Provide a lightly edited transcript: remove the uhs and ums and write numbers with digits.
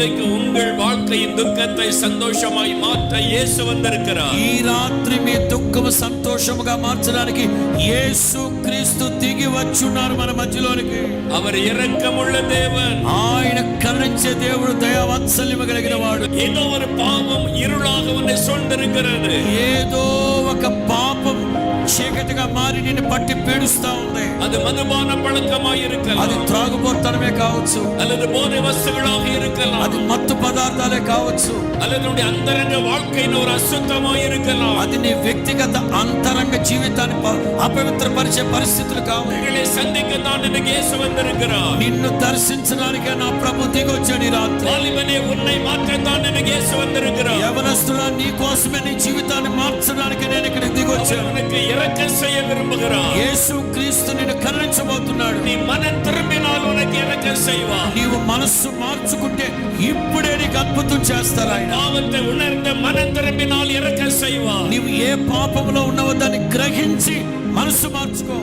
உங்கள் வாழ்க்கையின் துக்கத்தை சந்தோஷமாய் மாற்ற இயேசு வந்திருக்கிறார். ఈ రాత్రి మీ దుఃఖము సంతోషముగా మార్చడానికి యేసు క్రీస్తు దిగి వచ్చున్నారు మన మధ్యలోనికి. அவர் இரக்கமுள்ள தேவன். ఆయన కరుణించే దేవుడు, దయా వాత్సల్యము కలిగిన వాడు. ஏதோ ஒரு பாவம் இருளாக உன்னை சூழ்ந்திருக்கிறது. ఏదో ఒక పాపం చీకటిగా మారి నిన్ను పట్టి పీడిస్తా ఉంది. அது மதுபான பழக்கமாய் இருக்கலாம், అది త్రాగుబోతనమే కావచ్చు, அல்லது போதை வஸ்துகளாக இருக்கலாம், అది మత్తు పదార్థాలే కావచ్చు, அல்லது உன்னுடைய அந்தரங்க வாழ்க்கையின் ஒரு அசுத்தமாய் இருக்கலாம். అది నీ వ్యక్తిగత అంతరంగ జీవితాన్ని అపవిత్రపరిచే పరిస్థితులు కావచ్చు. உங்களை சந்திக்கத்தான் எனக்கு இயேசு வந்திருக்கிறார். నిన్ను దర్శించడానికే నా ప్రభు దిగొచ్చాడు ఈ రాత్రి. வாலிபனே, உன்னை மாற்றத்தான் எனக்கு இயேసు வந்திருக்கிறார். యవనస్తుడా, నీ కోసమే నీ జీవితాన్ని మార్చడానికి నేను ఇక్కడికి దిగొచ్చాను. உனக்கு இரக்கம் செய்ய விரும்புகிறார். యేసు క్రీస్తు నిన్ను కరుణించబోతున్నాడు. நீ மனம் திரும்பினால் உனக்கு இரக்கம் செய்வார். నీవు మనస్సు మార్చుకుంటే ఇప్పుడే నీకు అద్భుతం చేస్తారు ఆయన. பாவத்தை உணர்ந்த மனம் திரும்பினால் இரக்கம் செய்வார். నీవు ఏ పాపములో ఉన్నావో దాన్ని గ్రహించి మనస్సు మార్చుకో.